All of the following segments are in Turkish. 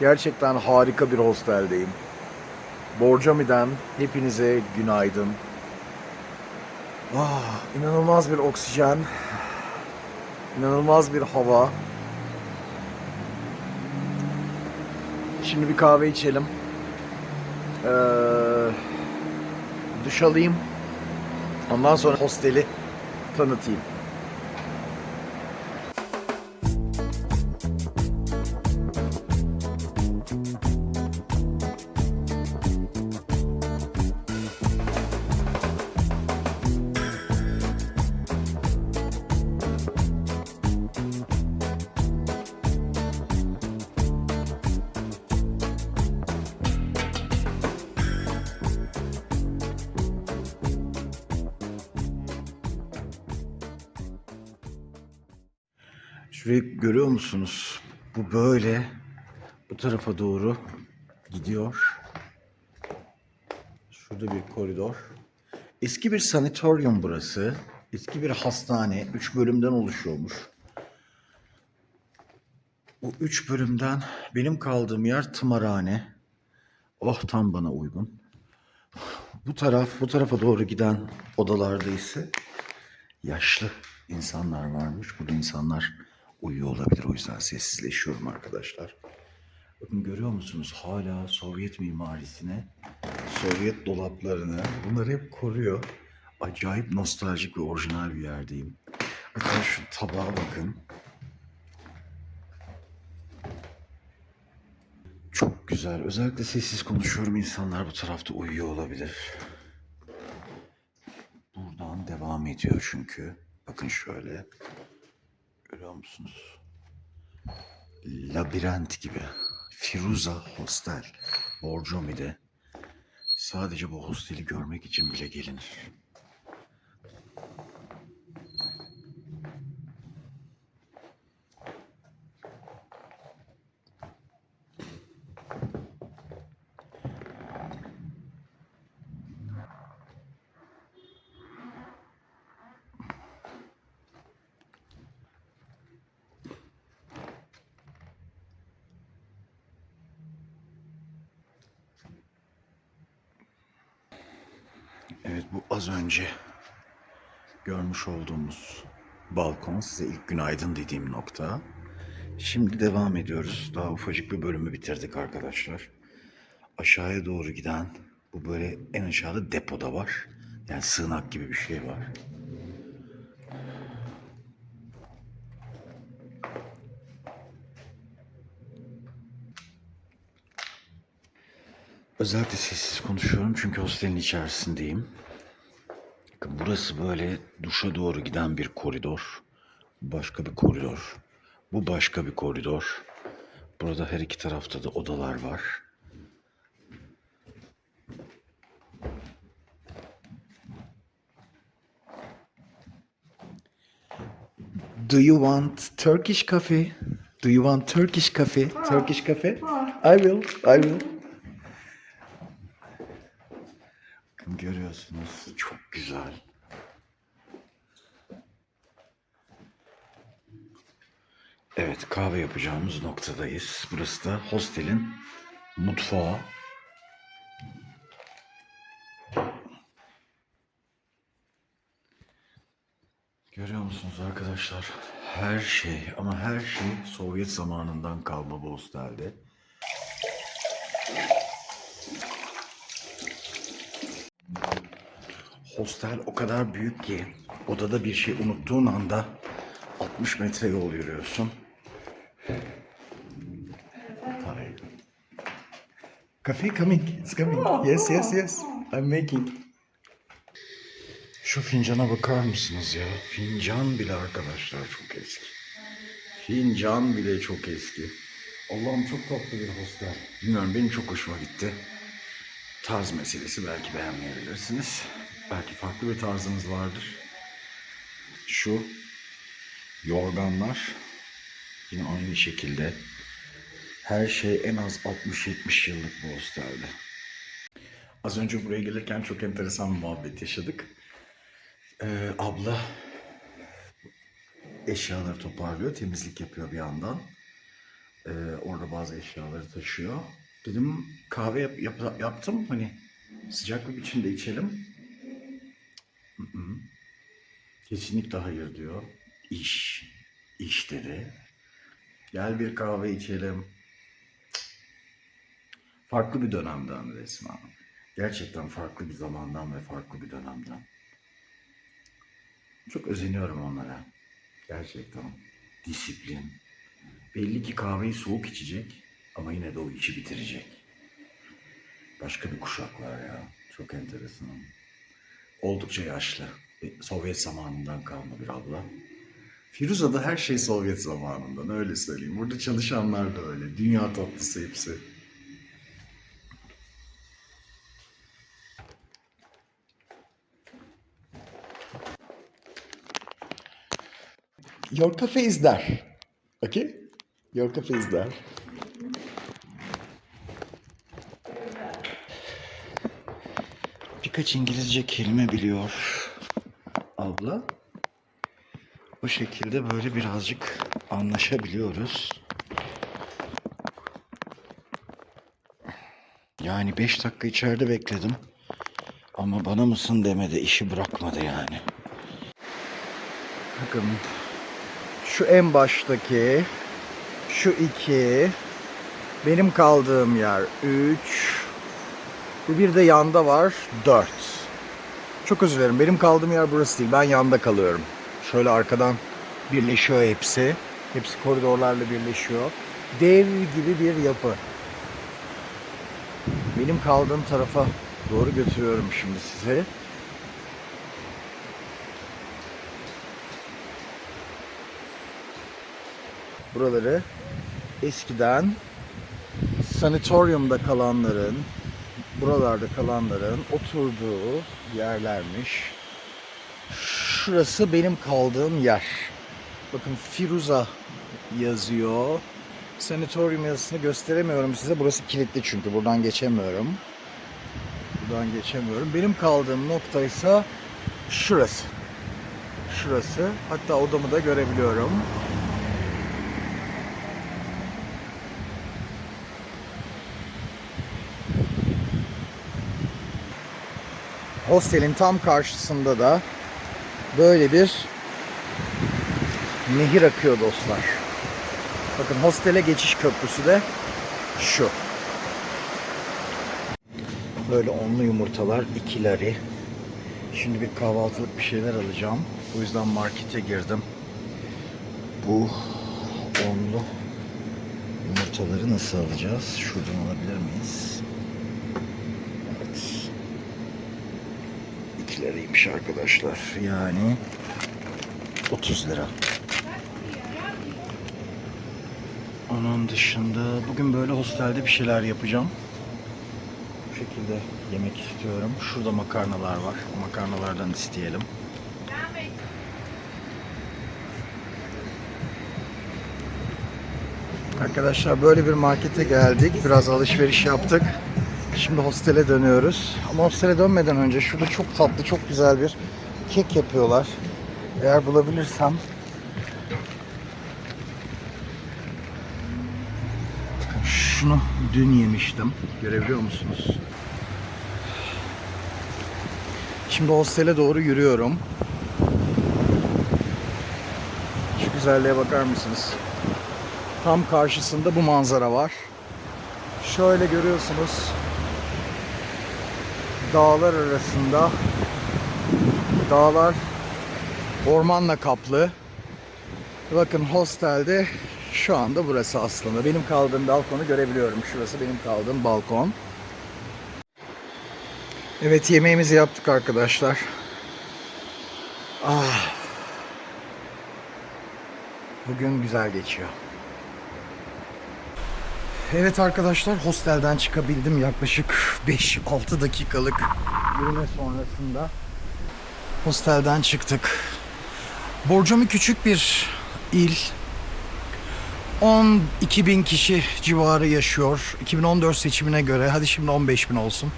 Gerçekten harika bir hosteldeyim. Borjomi'den hepinize günaydın. İnanılmaz bir oksijen, inanılmaz bir hava. Şimdi bir kahve içelim. Duş alayım. Ondan sonra hosteli tanıtayım. Şurayı görüyor musunuz? Bu böyle bu tarafa doğru gidiyor. Şurada bir koridor. Eski bir sanatoryum burası. Eski bir hastane. 3 bölümden oluşuyormuş. Bu 3 bölümden benim kaldığım yer tımarhane. Oh, tam bana uygun. Bu tarafa doğru giden odalarda ise yaşlı insanlar varmış. Burada insanlar uyuyor olabilir. O yüzden sessizleşiyorum arkadaşlar. Bakın, görüyor musunuz? Hala Sovyet mimarisine, Sovyet dolaplarını, bunları hep koruyor. Acayip nostaljik ve orijinal bir yerdeyim. Bakın şu tabağa bakın. Çok güzel. Özellikle sessiz konuşuyorum. İnsanlar bu tarafta uyuyor olabilir. Buradan devam ediyor çünkü. Bakın şöyle. Görüyor musunuz? Labirent gibi. Firuza Hostel. Borjomi'de. Sadece bu hosteli görmek için bile gelinir. Evet, bu az önce görmüş olduğumuz balkon, size ilk günaydın dediğim nokta. Şimdi devam ediyoruz. Daha ufacık bir bölümü bitirdik arkadaşlar. Aşağıya doğru giden, bu böyle en aşağıda depoda var. Yani sığınak gibi bir şey var. Özellikle sessiz konuşuyorum çünkü hostelin içerisindeyim. Bakın, burası böyle duşa doğru giden bir koridor. Başka bir koridor. Bu başka bir koridor. Burada her iki tarafta da odalar var. Do you want Turkish coffee? Do you want Turkish coffee? Turkish coffee? I will. I will. Bakın, görüyorsunuz. Çok güzel. Evet, kahve yapacağımız noktadayız. Burası da hostelin mutfağı. Görüyor musunuz arkadaşlar? Her şey, ama her şey Sovyet zamanından kalma bu hostelde. Hostel o kadar büyük ki odada bir şey unuttuğun anda 60 metre yol yürüyorsun. Hi. Coffee coming. It's coming. Yes, yes, yes. I'm making. Şu fincana bakar mısınız ya? Fincan bile arkadaşlar çok eski. Fincan bile çok eski. Allah'ım, çok tatlı bir hostel. Bilmiyorum, benim çok hoşuma gitti. Tarz meselesi, belki beğenmeyebilirsiniz. Belki farklı bir tarzınız vardır. Şu yorganlar yine aynı şekilde. Her şey en az 60-70 yıllık bu hostelde. Az önce buraya gelirken çok enteresan bir muhabbet yaşadık. Abla eşyaları toparlıyor, temizlik yapıyor bir yandan. Orada bazı eşyaları taşıyor. Dedim kahve yaptım. Hani sıcak bir biçimde içelim. Hı. Kesinlikle hayır diyor. İş dedi. Gel bir kahve içelim. Farklı bir dönemden resmen. Gerçekten farklı bir zamandan ve farklı bir dönemden. Çok özeniyorum onlara. Gerçekten. Disiplin. Belli ki kahveyi soğuk içecek ama yine de o işi bitirecek. Başka bir kuşaklar ya. Çok enteresan. Oldukça yaşlı. Sovyet zamanından kalma bir abla. Firuza'da her şey Sovyet zamanından, öyle söyleyeyim. Burada çalışanlar da öyle. Dünya tatlısı hepsi. Your cafe is there. Okay? Your cafe is there. Birkaç İngilizce kelime biliyor abla. Bu şekilde böyle birazcık anlaşabiliyoruz. Yani 5 dakika içeride bekledim. Ama bana mısın demedi, işi bırakmadı yani. Bakın şu en baştaki, şu 2, benim kaldığım yer 3, bir de yanda var 4. Çok özür dilerim, benim kaldığım yer burası değil, ben yanda kalıyorum. Şöyle arkadan birleşiyor hepsi. Hepsi koridorlarla birleşiyor. Dev gibi bir yapı. Benim kaldığım tarafa doğru götürüyorum şimdi sizi. Buraları eskiden sanatoryumda kalanların, buralarda kalanların oturduğu yerlermiş. Şurası benim kaldığım yer. Bakın Firuza yazıyor. Sanatoryum yazısını gösteremiyorum size. Burası kilitli çünkü. Buradan geçemiyorum. Benim kaldığım nokta ise şurası. Şurası. Hatta odamı da görebiliyorum. Hostelin tam karşısında da böyle bir nehir akıyor dostlar. Bakın hostele geçiş köprüsü de şu. Böyle onlu yumurtalar 2 lari. Şimdi bir kahvaltılık bir şeyler alacağım. O yüzden markete girdim. Bu onlu yumurtaları nasıl alacağız? Şuradan alabilir miyiz? Evet. 2 liraymış arkadaşlar. Yani 30 lira. Onun dışında bugün böyle hostelde bir şeyler yapacağım. Bu şekilde yemek istiyorum. Şurada makarnalar var. O makarnalardan isteyelim. Arkadaşlar böyle bir markete geldik. Biraz alışveriş yaptık. Şimdi hostele dönüyoruz. Ama hostele dönmeden önce şurada çok tatlı, çok güzel bir kek yapıyorlar. Eğer bulabilirsem. Şunu dün yemiştim. Görebiliyor musunuz? Şimdi hostele doğru yürüyorum. Şu güzelliğe bakar mısınız? Tam karşısında bu manzara var. Şöyle görüyorsunuz. Dağlar arasında. Dağlar ormanla kaplı. Bakın hostelde şu anda burası aslında. Benim kaldığım balkonu görebiliyorum. Şurası benim kaldığım balkon. Evet, yemeğimizi yaptık arkadaşlar. Bugün güzel geçiyor. Evet arkadaşlar, hostelden çıkabildim yaklaşık 5-6 dakikalık yürüme sonrasında. Hostelden çıktık. Borcami küçük bir il. 12.000 kişi civarı yaşıyor. 2014 seçimine göre, hadi şimdi 15.000 olsun.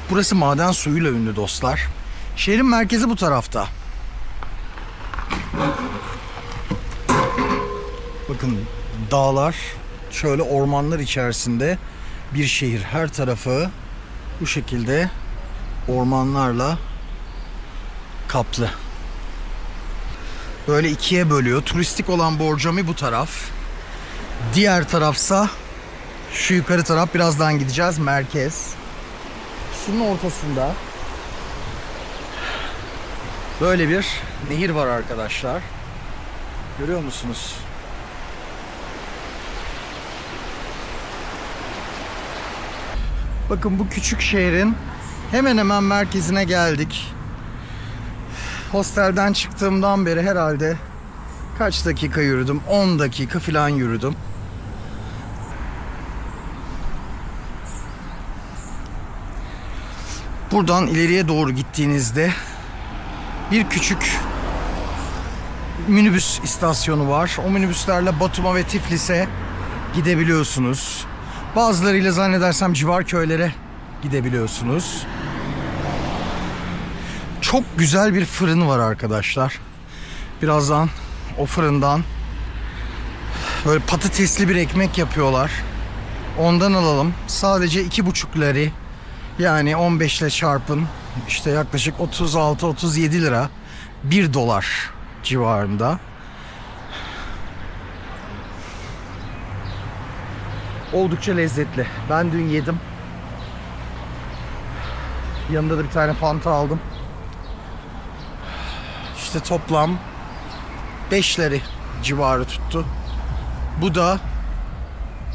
Burası maden suyuyla ünlü dostlar. Şehrin merkezi bu tarafta. Bakın dağlar, şöyle ormanlar içerisinde bir şehir. Her tarafı bu şekilde ormanlarla kaplı. Böyle ikiye bölüyor. Turistik olan Borjomi bu taraf. Diğer tarafsa şu yukarı taraf. Birazdan gideceğiz. Merkez. İkisinin ortasında böyle bir nehir var arkadaşlar. Görüyor musunuz? Bakın bu küçük şehrin hemen hemen merkezine geldik. Hostelden çıktığımdan beri herhalde kaç dakika yürüdüm? 10 dakika falan yürüdüm. Buradan ileriye doğru gittiğinizde bir küçük minibüs istasyonu var. O minibüslerle Batum'a ve Tiflis'e gidebiliyorsunuz. Bazılarıyla zannedersem civar köylere gidebiliyorsunuz. Çok güzel bir fırın var arkadaşlar. Birazdan o fırından böyle patatesli bir ekmek yapıyorlar. Ondan alalım. Sadece 2,5 lari. Yani 15 ile çarpın. İşte yaklaşık 36-37 lira. 1 dolar civarında. Oldukça lezzetli. Ben dün yedim. Yanında da bir tane Fanta aldım. İşte toplam 5 lira civarı tuttu. Bu da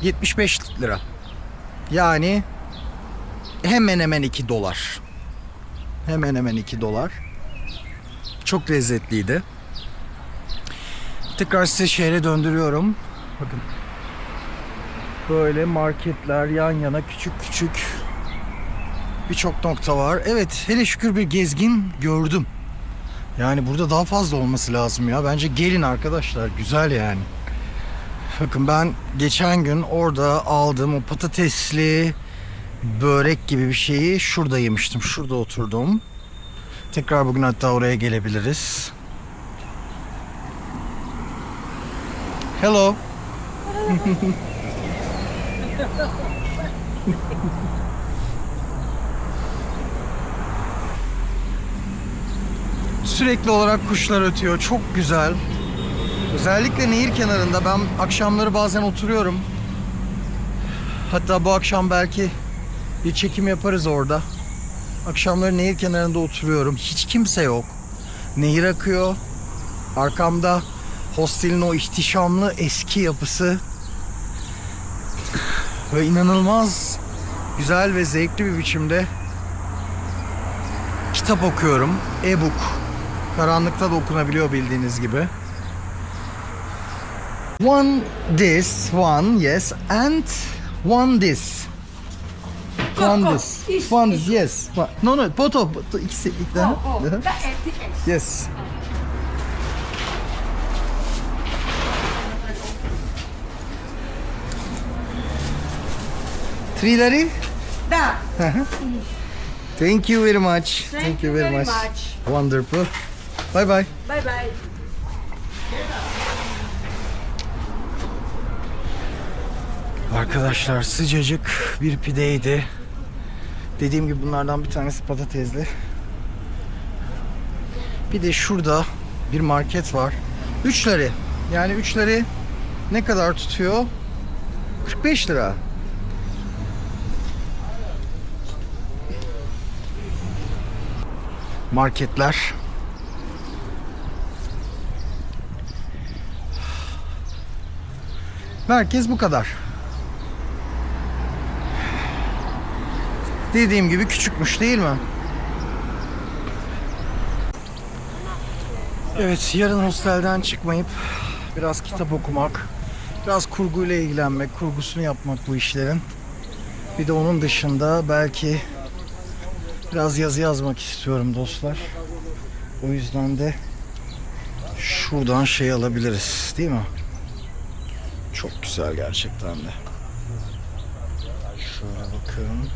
75 lira. Yani hemen hemen 2 dolar. Hemen hemen 2 dolar. Çok lezzetliydi. Tekrar size şehre döndürüyorum. Bakın. Böyle marketler yan yana küçük küçük birçok nokta var. Evet, hele şükür bir gezgin gördüm. Yani burada daha fazla olması lazım ya. Bence gelin arkadaşlar. Güzel yani. Bakın ben geçen gün orada aldığım o patatesli börek gibi bir şeyi şurada yemiştim. Şurada oturdum. Tekrar bugün hatta oraya gelebiliriz. Hello. Sürekli olarak kuşlar ötüyor. Çok güzel. Özellikle nehir kenarında ben akşamları bazen oturuyorum. Hatta bu akşam belki bir çekim yaparız orada. Akşamları nehir kenarında oturuyorum. Hiç kimse yok. Nehir akıyor. Arkamda hostelin o ihtişamlı eski yapısı. Ve inanılmaz güzel ve zevkli bir biçimde kitap okuyorum. E-book. Karanlıkta da okunabiliyor bildiğiniz gibi. One this, one yes, and one this. One this. One this, yes. No, no, both of ikisi. Yes. Three lari? Da. Thank you very much. Thank you very much. Wonderful. Bye bye. Bye bye. Arkadaşlar sıcacık bir pideydi. Dediğim gibi bunlardan bir tanesi patatesli. Bir de şurada bir market var. 3 lira. Yani 3 lira ne kadar tutuyor? 45 lira. Marketler. Merkez bu kadar. Dediğim gibi küçükmüş değil mi? Evet, yarın hostelden çıkmayıp biraz kitap okumak, biraz kurguyla ilgilenmek, kurgusunu yapmak bu işlerin. Bir de onun dışında belki biraz yazı yazmak istiyorum dostlar. O yüzden de şuradan şey alabiliriz, değil mi? Çok güzel gerçekten de. Şöyle bakın.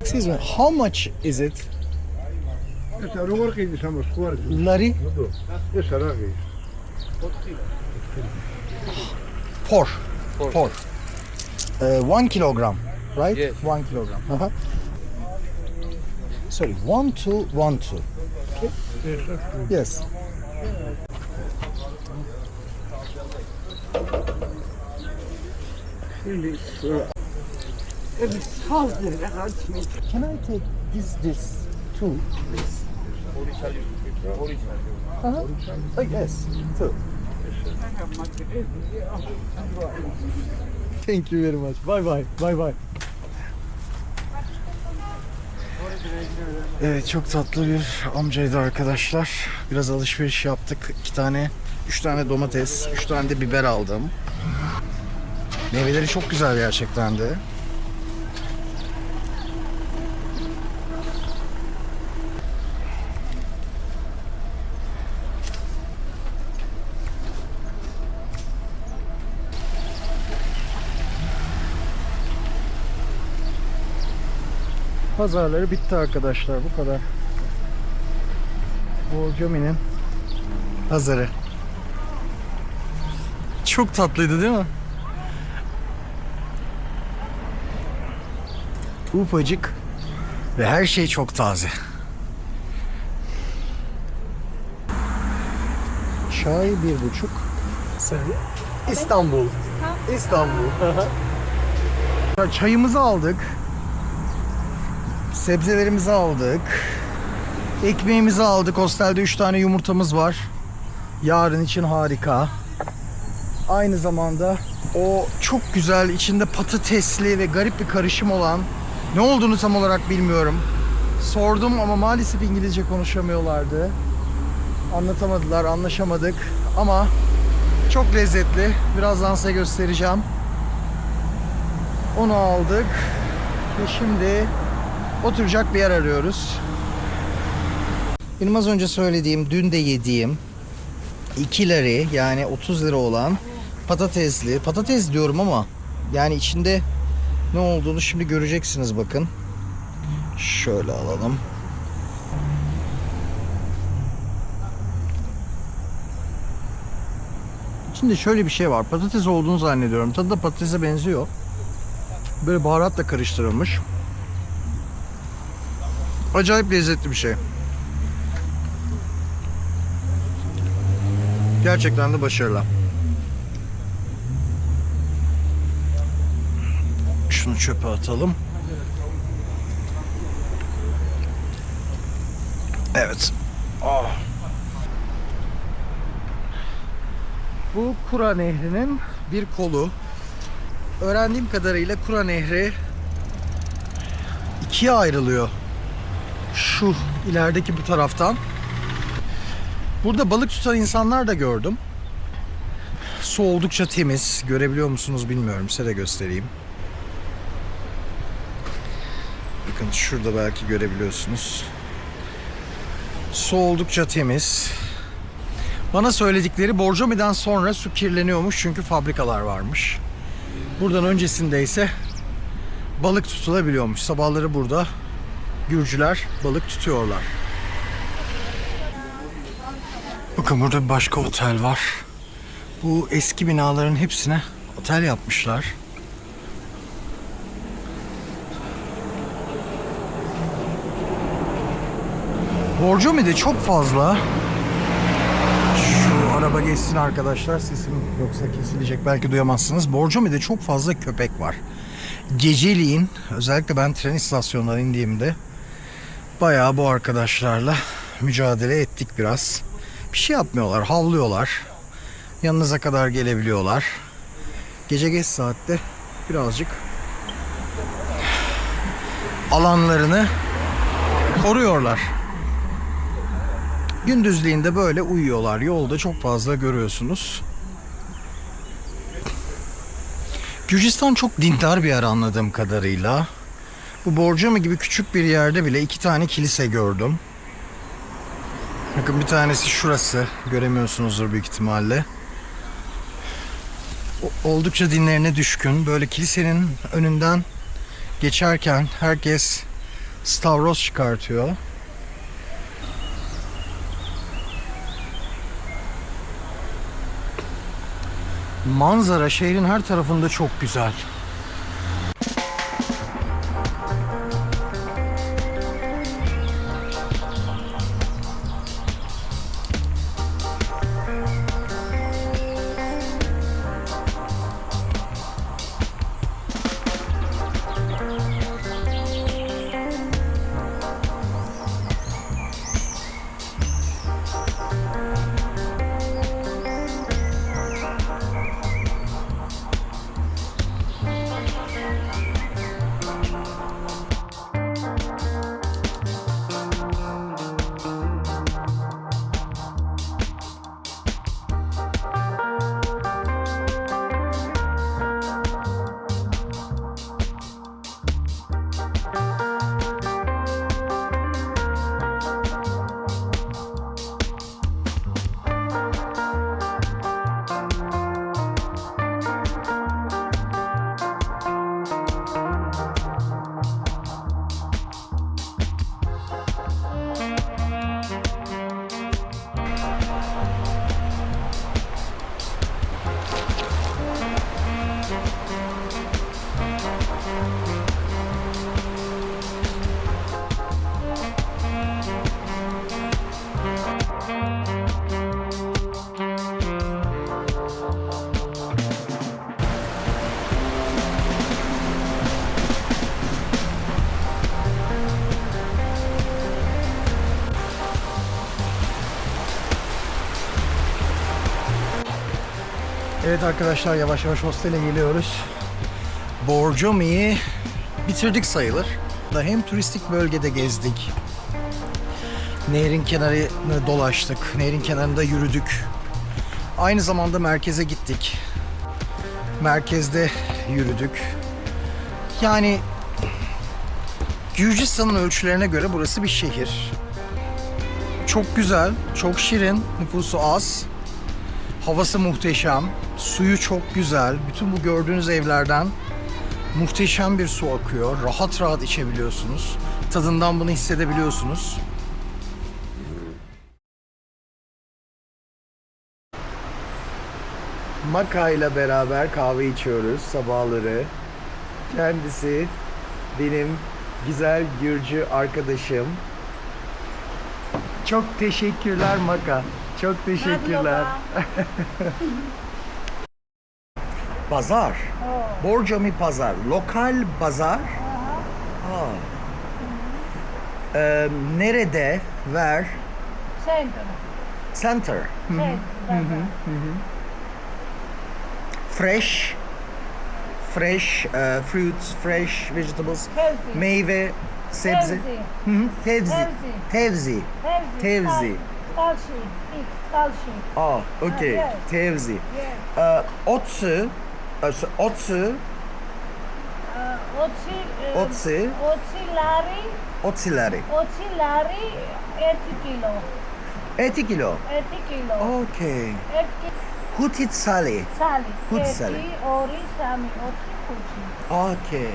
Excuse me, how much is it? Lari? Four. Four. 1 kilogram, right? Yes. 1 kilogram. Sorry, 1 2 1 2. Yes. Can I take this two, please? Oh, yes, two. Thank you very much. Bye bye. Bye bye. Evet, çok tatlı bir amcaydı arkadaşlar. Biraz alışveriş yaptık. 3 tane domates, 3 tane de biber aldım. Meyveleri çok güzel gerçekten de. Pazarları bitti arkadaşlar, bu kadar. Borjomi'nin pazarı. Çok tatlıydı değil mi? Ufacık ve her şey çok taze. Çay 1,5. İstanbul. İstanbul. Çayımızı aldık. Sebzelerimizi aldık. Ekmeğimizi aldık. Hostelde 3 tane yumurtamız var. Yarın için harika. Aynı zamanda o çok güzel, içinde patatesli ve garip bir karışım olan, ne olduğunu tam olarak bilmiyorum. Sordum ama maalesef İngilizce konuşamıyorlardı. Anlatamadılar, anlaşamadık. Ama çok lezzetli. Birazdan size göstereceğim. Onu aldık. Ve şimdi oturacak bir yer arıyoruz. Benim az önce söylediğim, dün de yediğim 2 lira, yani 30 lira olan patatesli, patates diyorum ama yani içinde ne olduğunu şimdi göreceksiniz, bakın. Şöyle alalım. İçinde şöyle bir şey var. Patates olduğunu zannediyorum. Tadı da patatese benziyor. Böyle baharatla karıştırılmış. Acayip lezzetli bir şey. Gerçekten de başarılı. Şunu çöpe atalım. Evet. Oh. Bu Kura Nehri'nin bir kolu. Öğrendiğim kadarıyla Kura Nehri ikiye ayrılıyor. Şu ilerideki bu taraftan. Burada balık tutan insanlar da gördüm. Su oldukça temiz. Görebiliyor musunuz bilmiyorum. Size de göstereyim. Bakın şurada belki görebiliyorsunuz. Su oldukça temiz. Bana söyledikleri Borjomi'den sonra su kirleniyormuş çünkü fabrikalar varmış. Buradan öncesinde ise balık tutulabiliyormuş. Sabahları burada Gürcüler balık tutuyorlar. Bakın burada bir başka otel var. Bu eski binaların hepsine otel yapmışlar. Borjomi'de çok fazla, şu araba geçsin arkadaşlar, sesim yoksa kesilecek, belki duyamazsınız. Borjomi'de çok fazla köpek var. Geceliğin, özellikle ben tren istasyonuna indiğimde bayağı bu arkadaşlarla mücadele ettik biraz. Bir şey yapmıyorlar, havlıyorlar. Yanınıza kadar gelebiliyorlar. Gece geç saatte birazcık alanlarını koruyorlar. Gündüzliğinde böyle uyuyorlar. Yolda çok fazla görüyorsunuz. Gürcistan çok dindar bir yer anladığım kadarıyla. Bu Borjomi gibi küçük bir yerde bile 2 tane kilise gördüm. Bakın bir tanesi şurası. Göremiyorsunuzdur büyük ihtimalle. Oldukça dinlerine düşkün. Böyle kilisenin önünden geçerken herkes stavros çıkartıyor. Manzara şehrin her tarafında çok güzel. Evet arkadaşlar, yavaş yavaş hostele geliyoruz. Borjomi'yi bitirdik sayılır. Hem turistik bölgede gezdik. Nehrin kenarını dolaştık. Nehrin kenarında yürüdük. Aynı zamanda merkeze gittik. Merkezde yürüdük. Yani Gürcistan'ın ölçülerine göre burası bir şehir. Çok güzel, çok şirin, nüfusu az. Havası muhteşem, suyu çok güzel. Bütün bu gördüğünüz evlerden muhteşem bir su akıyor. Rahat rahat içebiliyorsunuz. Tadından bunu hissedebiliyorsunuz. Maka ile beraber kahve içiyoruz sabahları. Kendisi benim güzel Gürcü arkadaşım. Çok teşekkürler Maka. Çok teşekkürler. Pazar. Borjomi pazar. Lokal pazar. Nerede? Where? Center. Center. Fresh. Fresh fruits, fresh vegetables. Healthy. Meyve, sebze. Tevzi. Tevzi. Tevzi. Talshi. Talshi. Okay. Yes. Tevzi. Yes. Otsu. Otsu. Otsi. Otsilari. Otsilari. Otsilari. 1 kilo. 2 kilo. 1 kilo. Okay. 1 Hutit sali. Sali. Hut sali. Ori sami. Otsi kuchi. Okay.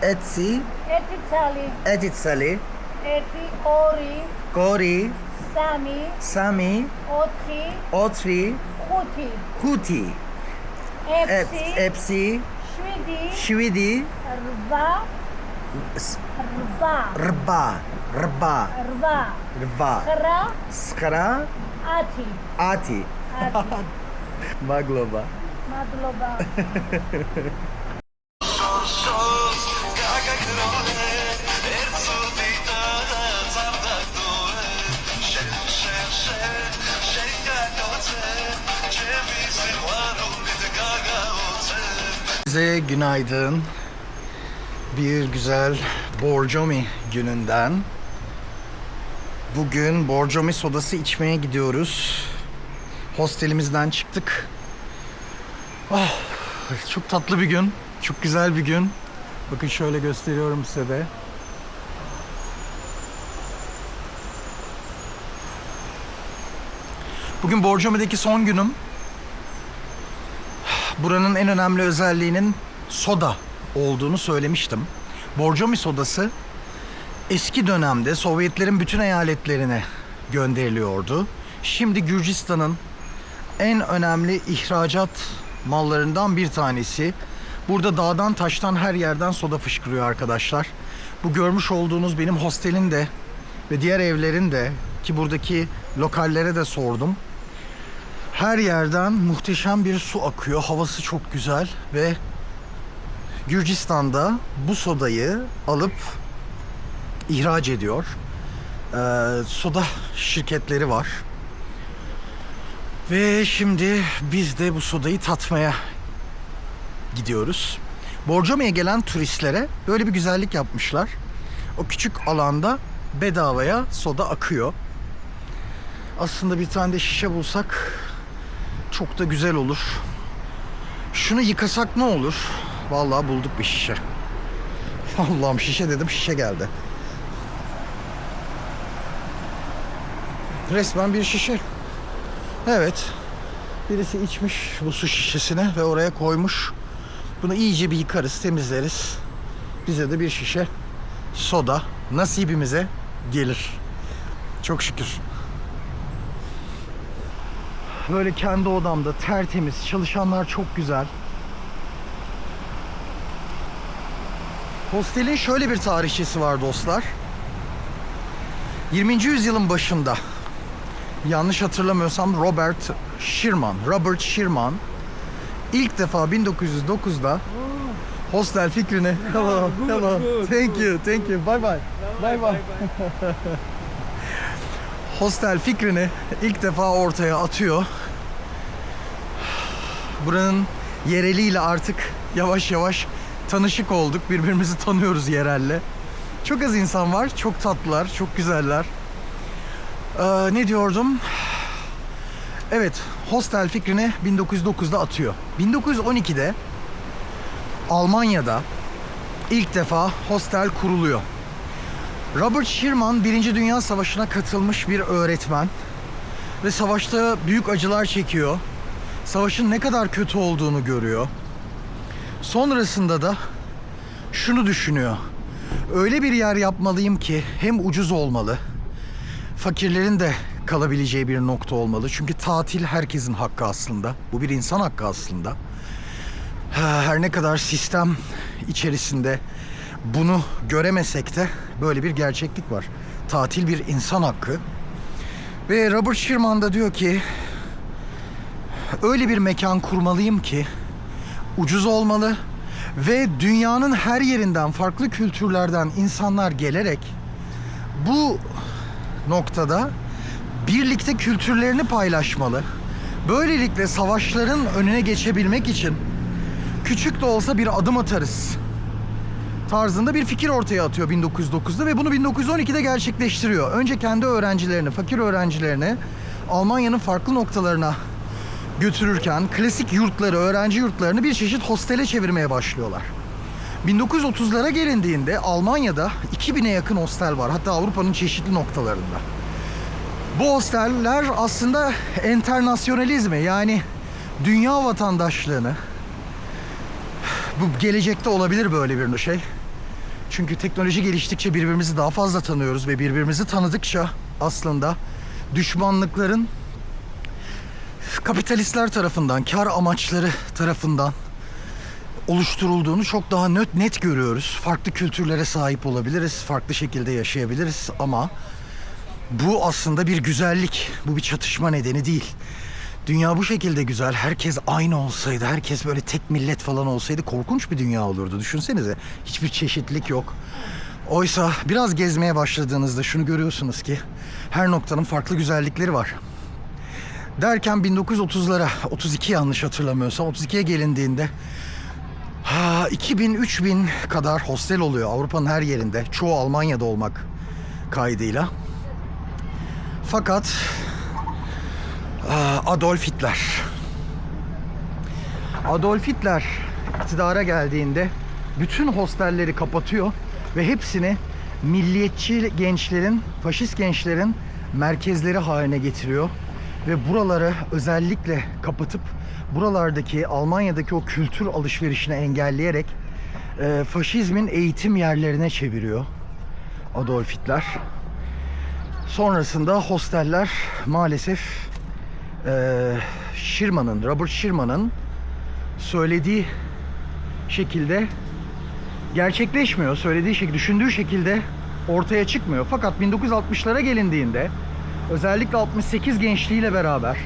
Etsi. Eti sali. Etit sali. Eti ori. Gori. Sami. Sami. Otsi. Otri. Kuti. Huti. Epsi. Epsi. Shvidi. Shvidi. Rva. Rva. Rba. Rba. Rva. Rba. Kra. Skara. Ati. Ati. Ati. Magloba. Madloba. Size günaydın. Bir güzel Borjomi gününden. Bugün Borjomi sodası içmeye gidiyoruz. Hostelimizden çıktık. Çok tatlı bir gün. Çok güzel bir gün. Bakın şöyle gösteriyorum size de. Bugün Borjomi'deki son günüm. Buranın en önemli özelliğinin soda olduğunu söylemiştim. Borjomi sodası eski dönemde Sovyetlerin bütün eyaletlerine gönderiliyordu. Şimdi Gürcistan'ın en önemli ihracat mallarından bir tanesi. Burada dağdan taştan her yerden soda fışkırıyor arkadaşlar. Bu görmüş olduğunuz benim hostelin de ve diğer evlerin de, ki buradaki lokallere de sordum. Her yerden muhteşem bir su akıyor. Havası çok güzel ve Gürcistan'da bu sodayı alıp ihraç ediyor. Soda şirketleri var. Ve şimdi biz de bu sodayı tatmaya gidiyoruz. Borcoma'ya gelen turistlere böyle bir güzellik yapmışlar. O küçük alanda bedavaya soda akıyor. Aslında bir tane de şişe bulsak çok da güzel olur. Şunu yıkasak ne olur? Vallahi bulduk bir şişe. Allah'ım, şişe dedim, şişe geldi. Resmen bir şişe. Evet. Birisi içmiş bu su şişesini ve oraya koymuş. Bunu iyice bir yıkarız, temizleriz. Bize de bir şişe soda nasibimize gelir. Çok şükür. Böyle kendi odamda tertemiz, çalışanlar çok güzel. Hostelin şöyle bir tarihçesi var dostlar. 20. yüzyılın başında, yanlış hatırlamıyorsam Robert Sherman ilk defa 1909'da hostel fikrini hello. Thank you. Bye. Hostel fikrini ilk defa ortaya atıyor. Buranın yereliyle artık yavaş yavaş tanışık olduk. Birbirimizi tanıyoruz yerelle. Çok az insan var. Çok tatlılar. Çok güzeller. Ne diyordum? Evet. Hostel fikrini 1909'da atıyor. 1912'de Almanya'da ilk defa hostel kuruluyor. Robert Sherman 1. Dünya Savaşı'na katılmış bir öğretmen ve savaşta büyük acılar çekiyor. Savaşın ne kadar kötü olduğunu görüyor. Sonrasında da şunu düşünüyor. Öyle bir yer yapmalıyım ki hem ucuz olmalı, fakirlerin de kalabileceği bir nokta olmalı. Çünkü tatil herkesin hakkı aslında. Bu bir insan hakkı aslında. Her ne kadar sistem içerisinde bunu göremesek de böyle bir gerçeklik var. Tatil bir insan hakkı. Ve Robert Sherman da diyor ki öyle bir mekan kurmalıyım ki ucuz olmalı ve dünyanın her yerinden, farklı kültürlerden insanlar gelerek bu noktada birlikte kültürlerini paylaşmalı. Böylelikle savaşların önüne geçebilmek için küçük de olsa bir adım atarız tarzında bir fikir ortaya atıyor 1909'da ve bunu 1912'de gerçekleştiriyor. Önce kendi öğrencilerini, fakir öğrencilerini Almanya'nın farklı noktalarına götürürken klasik yurtları, öğrenci yurtlarını bir çeşit hostele çevirmeye başlıyorlar. 1930'lara gelindiğinde Almanya'da 2000'e yakın hostel var. Hatta Avrupa'nın çeşitli noktalarında. Bu hosteller aslında enternasyonalizmi, yani dünya vatandaşlığını, bu gelecekte olabilir böyle bir şey. Çünkü teknoloji geliştikçe birbirimizi daha fazla tanıyoruz ve birbirimizi tanıdıkça aslında düşmanlıkların kapitalistler tarafından, kar amaçları tarafından oluşturulduğunu çok daha net görüyoruz. Farklı kültürlere sahip olabiliriz, farklı şekilde yaşayabiliriz ama bu aslında bir güzellik, bu bir çatışma nedeni değil. Dünya bu şekilde güzel, herkes aynı olsaydı, herkes böyle tek millet falan olsaydı korkunç bir dünya olurdu. Düşünsenize, hiçbir çeşitlilik yok. Oysa biraz gezmeye başladığınızda şunu görüyorsunuz ki her noktanın farklı güzellikleri var. Derken 1930'lara, 32 yanlış hatırlamıyorsam, 32'ye gelindiğinde 2000-3000 kadar hostel oluyor Avrupa'nın her yerinde. Çoğu Almanya'da olmak kaydıyla. Fakat Adolf Hitler iktidara geldiğinde bütün hostelleri kapatıyor ve hepsini milliyetçi gençlerin, faşist gençlerin merkezleri haline getiriyor. Ve buraları özellikle kapatıp buralardaki, Almanya'daki o kültür alışverişini engelleyerek faşizmin eğitim yerlerine çeviriyor Adolf Hitler. Sonrasında hosteller maalesef Robert Sherman'ın söylediği şekilde gerçekleşmiyor. Söylediği şekilde, düşündüğü şekilde ortaya çıkmıyor. Fakat 1960'lara gelindiğinde özellikle 68 gençliğiyle beraber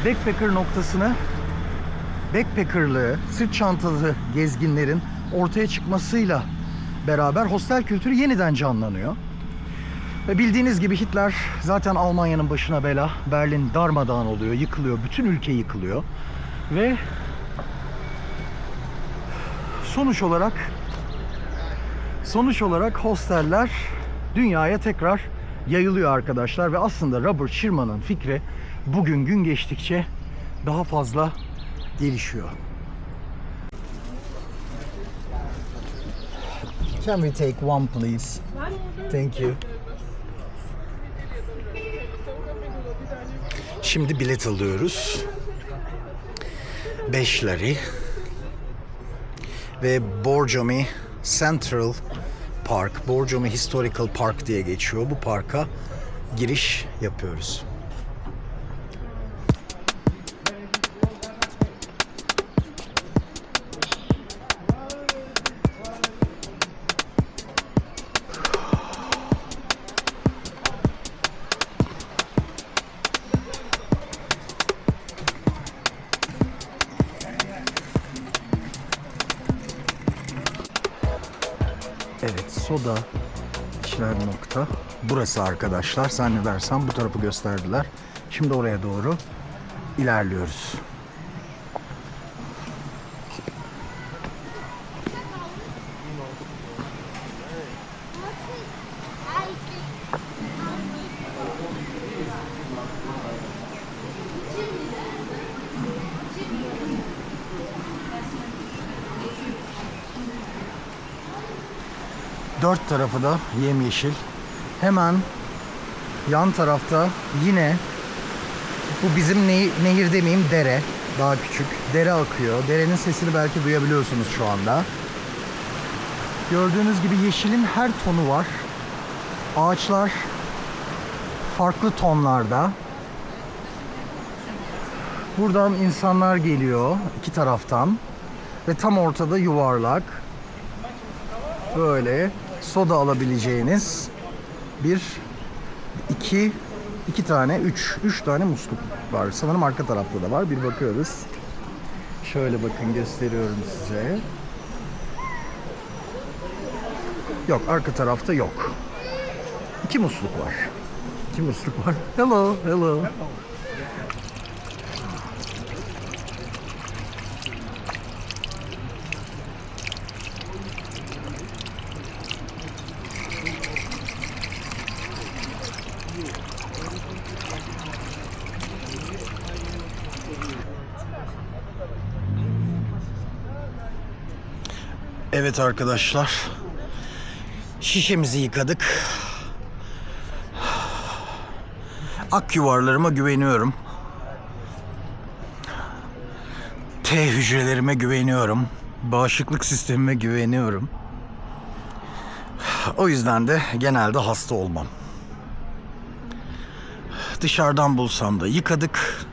backpacker noktasını, backpackerlığı, sırt çantalı gezginlerin ortaya çıkmasıyla beraber hostel kültürü yeniden canlanıyor. Ve bildiğiniz gibi Hitler zaten Almanya'nın başına bela. Berlin darmadağın oluyor, yıkılıyor. Bütün ülke yıkılıyor. Ve sonuç olarak hosteller dünyaya tekrar yayılıyor arkadaşlar. Ve aslında Robert Sherman'ın fikri bugün gün geçtikçe daha fazla gelişiyor. Can we take one please? Thank you. Şimdi bilet alıyoruz. 5 lari. Ve Borjomi Central Park, Borjomi Historical Park diye geçiyor. Bu parka giriş yapıyoruz. Evet, soda içilen nokta burası arkadaşlar. Zannedersem bu tarafı gösterdiler. Şimdi oraya doğru ilerliyoruz. Dört tarafı da yemyeşil. Hemen yan tarafta yine bu bizim nehir demeyeyim, dere. Daha küçük. Dere akıyor. Derenin sesini belki duyabiliyorsunuz şu anda. Gördüğünüz gibi yeşilin her tonu var. Ağaçlar farklı tonlarda. Buradan insanlar geliyor iki taraftan. Ve tam ortada yuvarlak. Böyle soda alabileceğiniz üç tane musluk var. Sanırım arka tarafta da var. Bir bakıyoruz. Şöyle bakın, gösteriyorum size. Yok, arka tarafta yok. 2 musluk var. 2 musluk var. Hello, hello. Evet arkadaşlar, şişemizi yıkadık. Ak yuvarlarıma güveniyorum. T hücrelerime güveniyorum. Bağışıklık sistemime güveniyorum. O yüzden de genelde hasta olmam. Dışarıdan bulsam da yıkadık.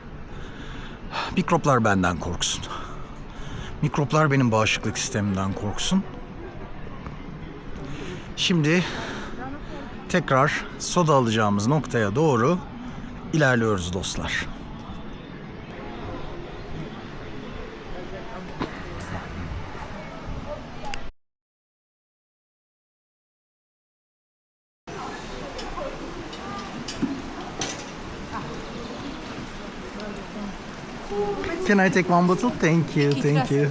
Mikroplar benden korksun. Mikroplar benim bağışıklık sistemimden korksun. Şimdi tekrar soda alacağımız noktaya doğru ilerliyoruz dostlar. Can I take one bottle? Thank you, thank you.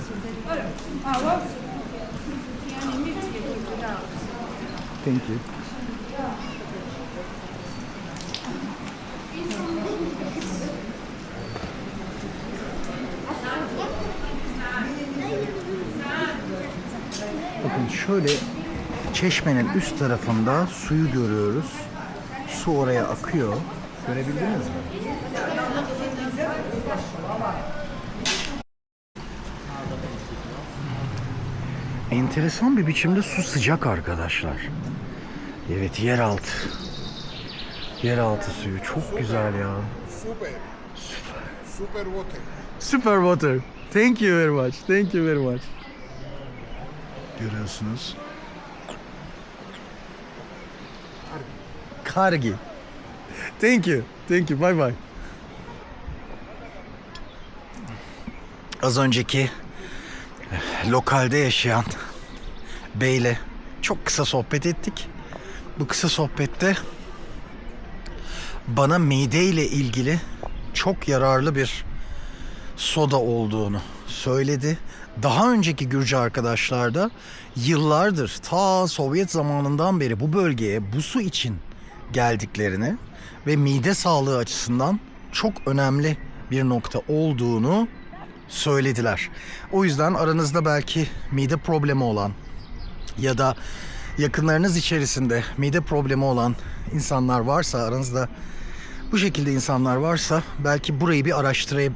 Thank you. Bakın şöyle çeşmenin üst tarafında suyu görüyoruz. Su oraya akıyor. Görebildiniz mi? Enteresan bir biçimde su sıcak arkadaşlar. Evet, yeraltı Yeraltı suyu çok güzel ya. Super. Super water. Super water. Thank you very much. Thank you very much. Görüyorsunuz. Kargi. Thank you. Thank you. Bye bye. Az önceki lokalde yaşayan beyle çok kısa sohbet ettik. Bu kısa sohbette bana mideyle ilgili çok yararlı bir soda olduğunu söyledi. Daha önceki Gürcü arkadaşlar da yıllardır ta Sovyet zamanından beri bu bölgeye bu su için geldiklerini ve mide sağlığı açısından çok önemli bir nokta olduğunu söylediler. O yüzden aranızda belki mide problemi olan ya da yakınlarınız içerisinde mide problemi olan insanlar varsa, aranızda bu şekilde insanlar varsa belki burayı bir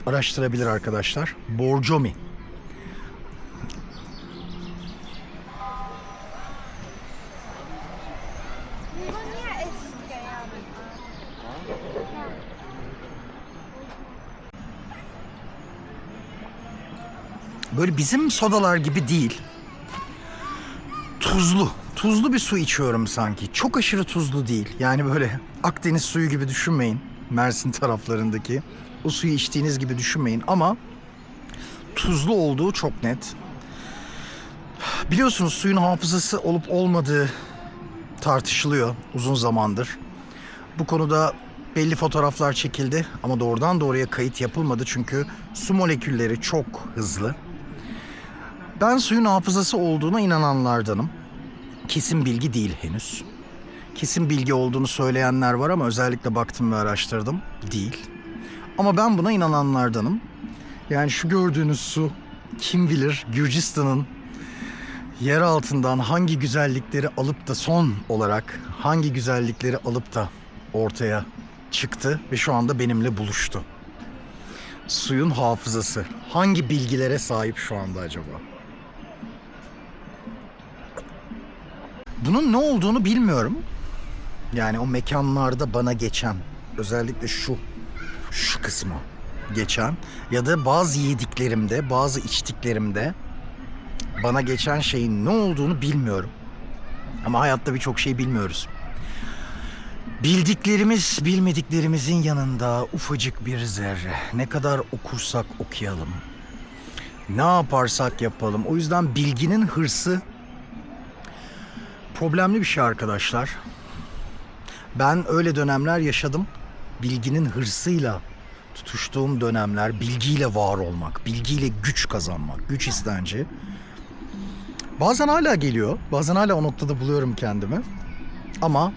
araştırabilir arkadaşlar. Borjomi. Böyle bizim sodalar gibi değil. Tuzlu. Tuzlu bir su içiyorum sanki. Çok aşırı tuzlu değil. Yani böyle Akdeniz suyu gibi düşünmeyin. Mersin taraflarındaki. O suyu içtiğiniz gibi düşünmeyin. Ama tuzlu olduğu çok net. Biliyorsunuz suyun hafızası olup olmadığı tartışılıyor uzun zamandır. Bu konuda belli fotoğraflar çekildi ama doğrudan doğruya kayıt yapılmadı çünkü su molekülleri çok hızlı. Ben suyun hafızası olduğuna inananlardanım. Kesin bilgi değil henüz. Kesin bilgi olduğunu söyleyenler var ama özellikle baktım ve araştırdım. Değil. Ama ben buna inananlardanım. Yani şu gördüğünüz su kim bilir Gürcistan'ın yer altından hangi güzellikleri alıp da son olarak hangi güzellikleri alıp da ortaya çıktı ve şu anda benimle buluştu. Suyun hafızası. Hangi bilgilere sahip şu anda acaba? Bunun ne olduğunu bilmiyorum. Yani o mekanlarda bana geçen, özellikle şu kısmı geçen ya da bazı yediklerimde, bazı içtiklerimde bana geçen şeyin ne olduğunu bilmiyorum. Ama hayatta birçok şey bilmiyoruz. Bildiklerimiz bilmediklerimizin yanında ufacık bir zerre. Ne kadar okursak okuyalım. Ne yaparsak yapalım. O yüzden bilginin hırsı problemli bir şey arkadaşlar. Ben öyle dönemler yaşadım. Bilginin hırsıyla tutuştuğum dönemler, bilgiyle var olmak, bilgiyle güç kazanmak, güç istenci. Bazen hala geliyor. Bazen hala o noktada buluyorum kendimi. Ama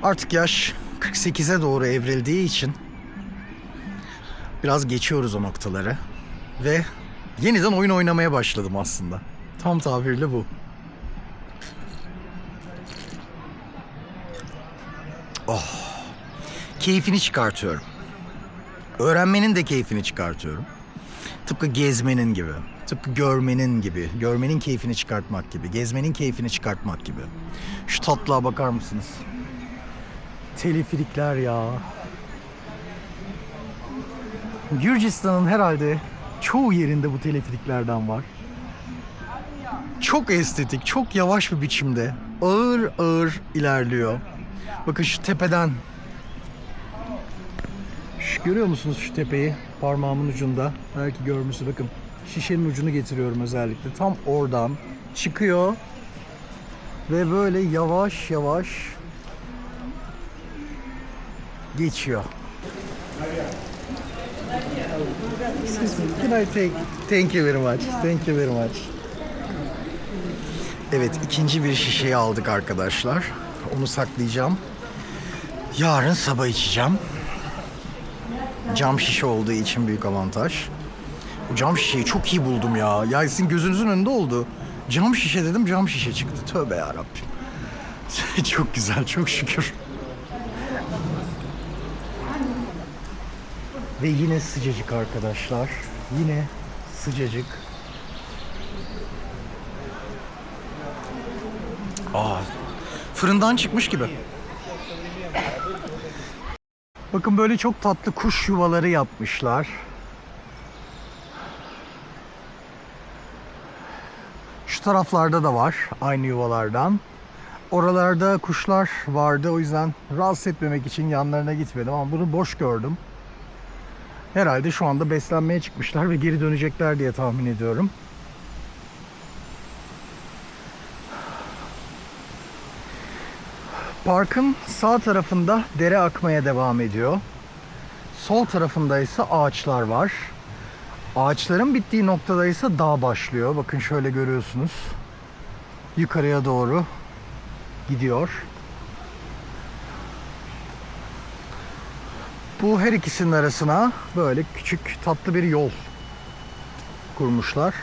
artık yaş 48'e doğru evrildiği için biraz geçiyoruz o noktaları. Ve yeniden oyun oynamaya başladım aslında. Tam tabirle bu. Oh. Keyfini çıkartıyorum. Öğrenmenin de keyfini çıkartıyorum. Tıpkı gezmenin gibi. Tıpkı görmenin gibi. Görmenin keyfini çıkartmak gibi. Gezmenin keyfini çıkartmak gibi. Şu tatlığa bakar mısınız? Teleferikler ya. Gürcistan'ın herhalde çoğu yerinde bu teleferiklerden var. Çok estetik, çok yavaş bir biçimde ağır ağır ilerliyor. Bakın şu tepeden. Görüyor musunuz şu tepeyi? Parmağımın ucunda. Belki görmüşsünüz. Bakın şişenin ucunu getiriyorum özellikle. Tam oradan çıkıyor. Ve böyle yavaş yavaş geçiyor. Excuse me, can I take? Thank you very much. Thank you very much. Evet, ikinci bir şişeyi aldık arkadaşlar. Onu saklayacağım. Yarın sabah içeceğim. Cam şişe olduğu için büyük avantaj. Bu cam şişeyi çok iyi buldum ya. Ya sizin gözünüzün önünde oldu. Cam şişe dedim, cam şişe çıktı. Tövbe yarabbim. Çok güzel, çok şükür. Ve yine sıcacık arkadaşlar. Yine sıcacık. Fırından çıkmış gibi. Bakın böyle çok tatlı kuş yuvaları yapmışlar. Şu taraflarda da var aynı yuvalardan. Oralarda kuşlar vardı, o yüzden rahatsız etmemek için yanlarına gitmedim ama bunu boş gördüm. Herhalde şu anda beslenmeye çıkmışlar ve geri dönecekler diye tahmin ediyorum. Parkın sağ tarafında dere akmaya devam ediyor. Sol tarafında ise ağaçlar var. Ağaçların bittiği noktada ise dağ başlıyor. Bakın şöyle görüyorsunuz. Yukarıya doğru gidiyor. Bu her ikisinin arasına böyle küçük tatlı bir yol kurmuşlar.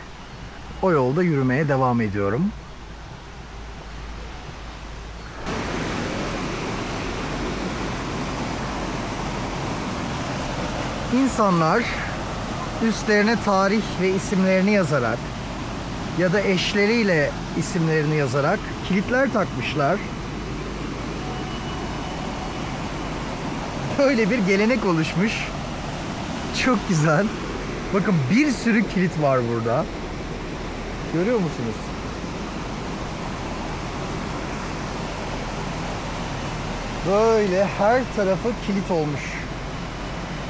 O yolda yürümeye devam ediyorum. İnsanlar üstlerine tarih ve isimlerini yazarak ya da eşleriyle isimlerini yazarak kilitler takmışlar. Böyle bir gelenek oluşmuş. Çok güzel. Bakın bir sürü kilit var burada. Görüyor musunuz? Böyle her tarafı kilit olmuş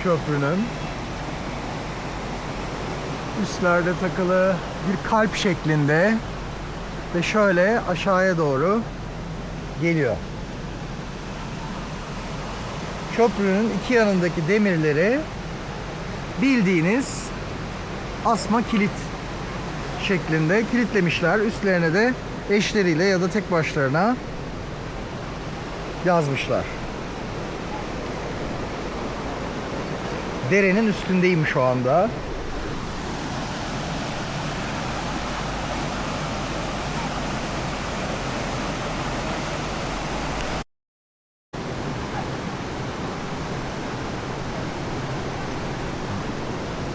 köprünün. Üstlerde takılı bir kalp şeklinde ve şöyle aşağıya doğru geliyor. Köprünün iki yanındaki demirleri bildiğiniz asma kilit şeklinde kilitlemişler. Üstlerine de eşleriyle ya da tek başlarına yazmışlar. Derenin üstündeyim şu anda.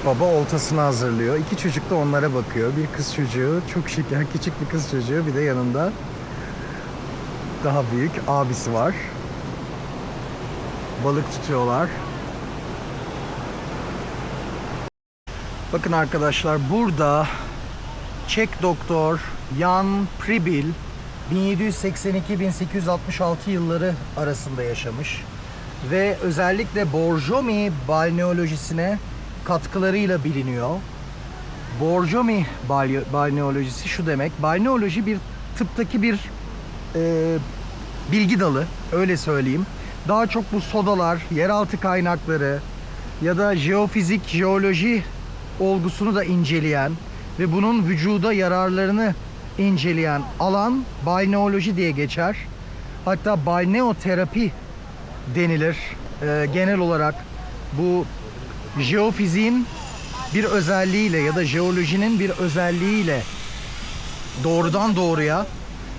Baba oltasını hazırlıyor. İki çocuk da onlara bakıyor. Bir kız çocuğu, çok şeker, küçük bir kız çocuğu. Bir de yanında daha büyük abisi var. Balık tutuyorlar. Bakın arkadaşlar, burada Çek doktor Jan Pribil 1782-1866 yılları arasında yaşamış ve özellikle Borjomi balneolojisine katkılarıyla biliniyor. Borjomi balneolojisi şu demek: balneoloji bir tıptaki bir bilgi dalı, öyle söyleyeyim. Daha çok bu sodalar, yeraltı kaynakları ya da jeofizik, jeoloji olgusunu da inceleyen ve bunun vücuda yararlarını inceleyen alan balneoloji diye geçer. Hatta balneoterapi denilir. Genel olarak bu jeofiziğin bir özelliğiyle ya da jeolojinin bir özelliğiyle doğrudan doğruya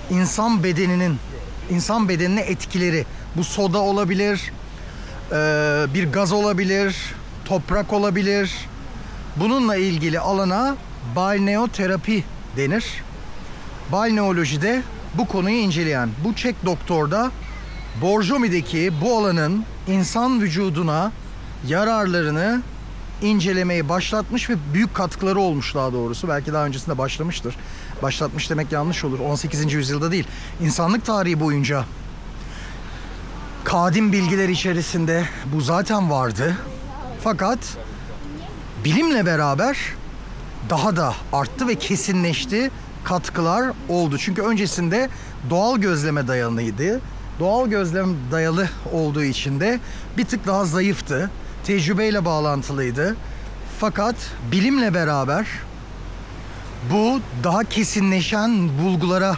insan bedenine etkileri, bu soda olabilir, bir gaz olabilir, toprak olabilir. Bununla ilgili alana balneoterapi denir. Balneolojide bu konuyu inceleyen bu Çek doktor da Borjomi'deki bu alanın insan vücuduna yararlarını incelemeyi başlatmış ve büyük katkıları olmuş daha doğrusu. Belki daha öncesinde başlamıştır. Başlatmış demek yanlış olur. 18. yüzyılda değil. İnsanlık tarihi boyunca kadim bilgiler içerisinde bu zaten vardı. Fakat bilimle beraber daha da arttı ve kesinleşti. Katkılar oldu. Çünkü öncesinde doğal gözleme dayalıydı. Doğal gözlem dayalı olduğu için de bir tık daha zayıftı. Tecrübeyle bağlantılıydı. Fakat bilimle beraber bu daha kesinleşen bulgulara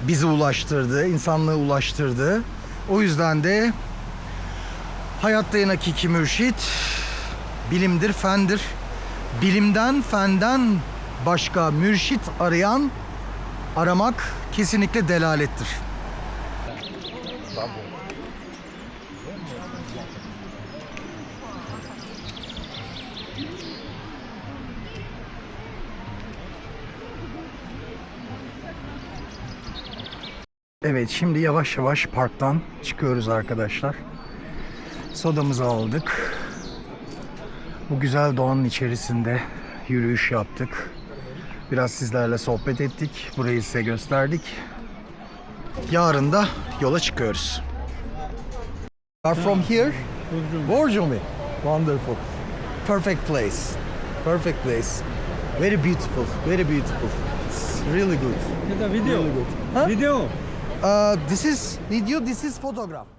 bizi ulaştırdı, insanlığı ulaştırdı. O yüzden de hayatta en hakiki mürşit bilimdir, fendir. Bilimden, fenden başka mürşit aramak kesinlikle delalettir. Evet, şimdi yavaş yavaş parktan çıkıyoruz arkadaşlar. Sodamızı aldık. Bu güzel doğanın içerisinde yürüyüş yaptık. Biraz sizlerle sohbet ettik. Burayı size gösterdik. Yarın da yola çıkıyoruz. Are from here? Borjomi. Wonderful. Perfect place. Perfect place. Very beautiful. Very beautiful. It's really good. It's a video. Really good. Huh? Video. This is video. This is photograph.